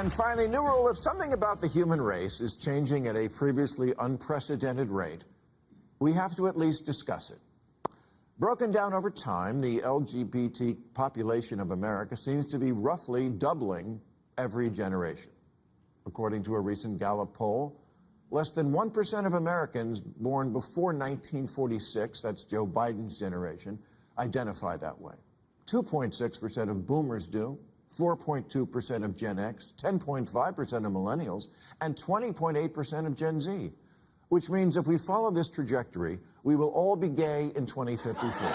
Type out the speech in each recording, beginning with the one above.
And finally, new rule: if something about the human race is changing at a previously unprecedented rate, we have to at least discuss it. Broken down over time, the LGBT population of America seems to be roughly doubling every generation. According to a recent Gallup poll, less than 1% of Americans born before 1946, that's Joe Biden's generation, identify that way. 2.6% of boomers do, 4.2% of Gen X, 10.5% of millennials, and 20.8% of Gen Z. Which means if we follow this trajectory, we will all be gay in 2054.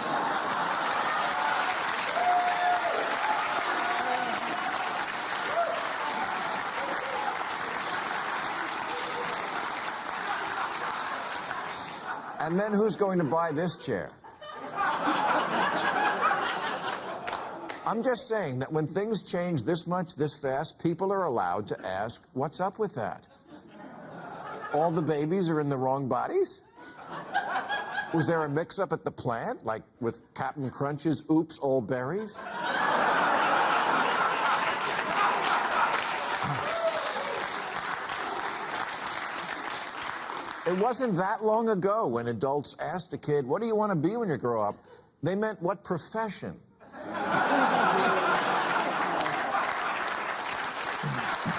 And then who's going to buy this chair? I'm just saying that when things change this much, this fast, people are allowed to ask, what's up with that? All the babies are in the wrong bodies? Was there a mix-up at the plant, like with Captain Crunch's Oops, All Berries? It wasn't that long ago when adults asked a kid, what do you want to be when you grow up? They meant, what profession?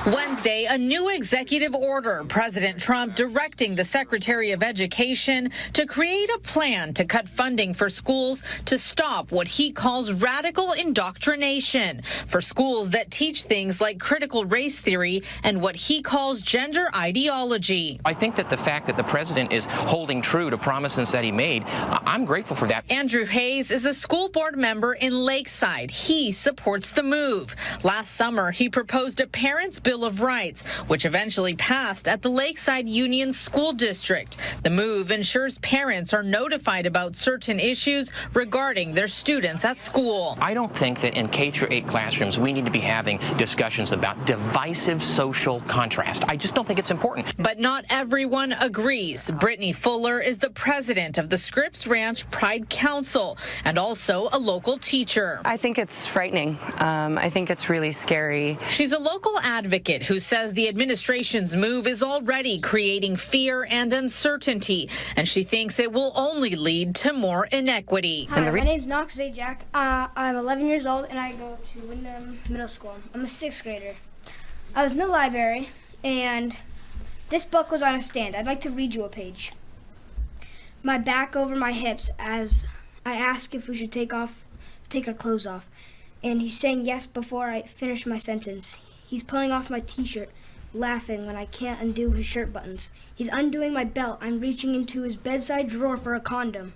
Wednesday, a new executive order, President Trump directing the Secretary of Education to create a plan to cut funding for schools to stop what he calls radical indoctrination for schools that teach things like critical race theory and what he calls gender ideology. I think that the fact that the president is holding true to promises that he made, I'm grateful for that. Andrew Hayes is a school board member in Lakeside. He supports the move. Last summer, he proposed a parents' Bill of Rights, which eventually passed at the Lakeside Union School District. The move ensures parents are notified about certain issues regarding their students at school. I don't think that in K-8 classrooms we need to be having discussions about divisive social contrast. I just don't think it's important. But not everyone agrees. Brittany Fuller is the president of the Scripps Ranch Pride Council and also a local teacher. I think it's frightening. I think it's really scary. She's a local advocate who says the administration's move is already creating fear and uncertainty, and she thinks it will only lead to more inequity. Hi, my name's Knox Zajac. I'm 11 years old, and I go to Wyndham Middle School. I'm a 6th grader. I was in the library, and this book was on a stand. I'd like to read you a page. My back over my hips as I ask if we should take our clothes off, and he's saying yes before I finish my sentence. He's pulling off my t-shirt, laughing when I can't undo his shirt buttons. He's undoing my belt. I'm reaching into his bedside drawer for a condom.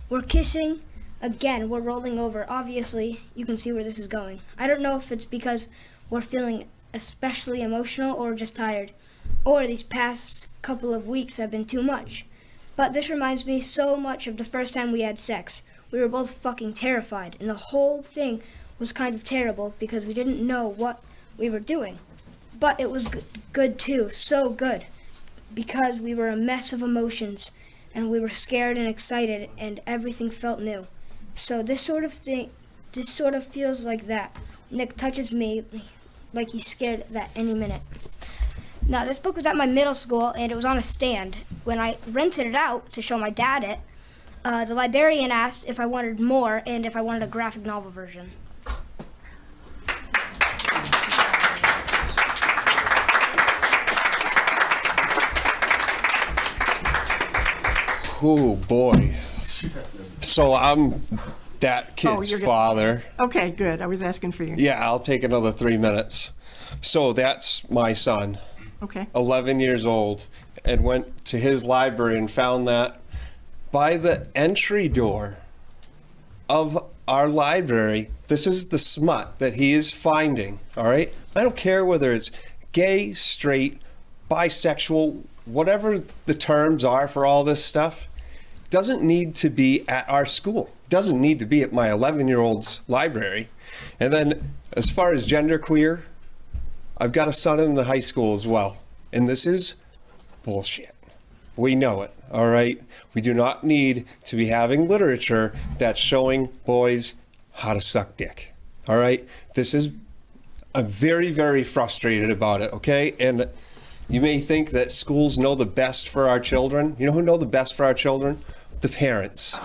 We're kissing. Again, we're rolling over. Obviously, you can see where this is going. I don't know if it's because we're feeling especially emotional or just tired, or these past couple of weeks have been too much. But this reminds me so much of the first time we had sex. We were both fucking terrified, and the whole thing was kind of terrible because we didn't know what we were doing. But it was good too, so good, because we were a mess of emotions and we were scared and excited and everything felt new. So this sort of feels like that. Nick touches me like he's scared that any minute. Now, this book was at my middle school and it was on a stand. When I rented it out to show my dad it, the librarian asked if I wanted more and if I wanted a graphic novel version. Oh, boy. So I'm that kid's father. Okay, good. I was asking for you. Yeah, I'll take another 3 minutes. So that's my son, Okay. 11 years old, and went to his library and found that by the entry door of our library, this is the smut that he is finding, all right? I don't care whether it's gay, straight, bisexual, whatever the terms are for all this stuff. Doesn't need to be at our school. Doesn't need to be at my 11-year-old's library. And then as far as genderqueer, I've got a son in the high school as well. And this is bullshit. We know it, all right? We do not need to be having literature that's showing boys how to suck dick, all right? This is I'm very, very frustrated about it, okay? And you may think that schools know the best for our children. You know who know the best for our children? The parents.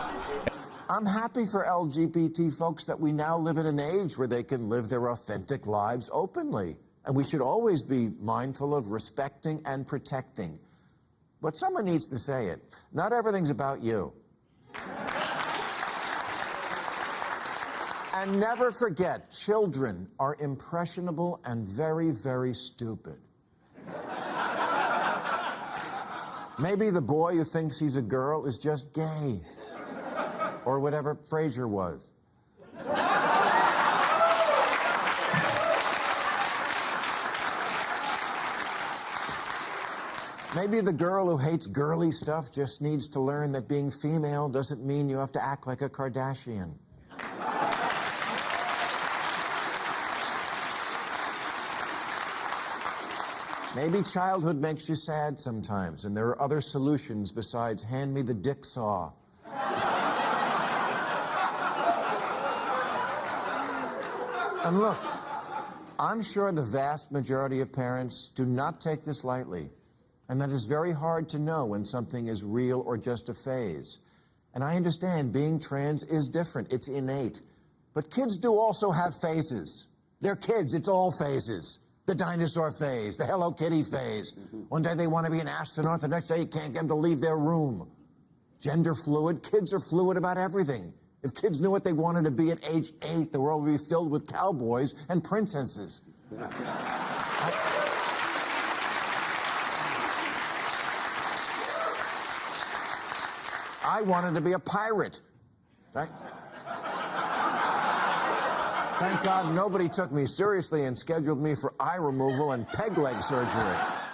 I'm happy for LGBT folks that we now live in an age where they can live their authentic lives openly. And we should always be mindful of respecting and protecting. But someone needs to say it. Not everything's about you. And never forget, children are impressionable and very, very stupid. Maybe the boy who thinks he's a girl is just gay. Or whatever Frasier was. Maybe the girl who hates girly stuff just needs to learn that being female doesn't mean you have to act like a Kardashian. Maybe childhood makes you sad sometimes, and there are other solutions besides hand me the dick saw. And look, I'm sure the vast majority of parents do not take this lightly, and that it's very hard to know when something is real or just a phase. And I understand being trans is different, it's innate. But kids do also have phases. They're kids, it's all phases. The dinosaur phase, the Hello Kitty phase. One day they want to be an astronaut, the next day you can't get them to leave their room. Gender fluid, kids are fluid about everything. If kids knew what they wanted to be at age 8, the world would be filled with cowboys and princesses. I wanted to be a pirate. Thank God nobody took me seriously and scheduled me for eye removal and peg leg surgery.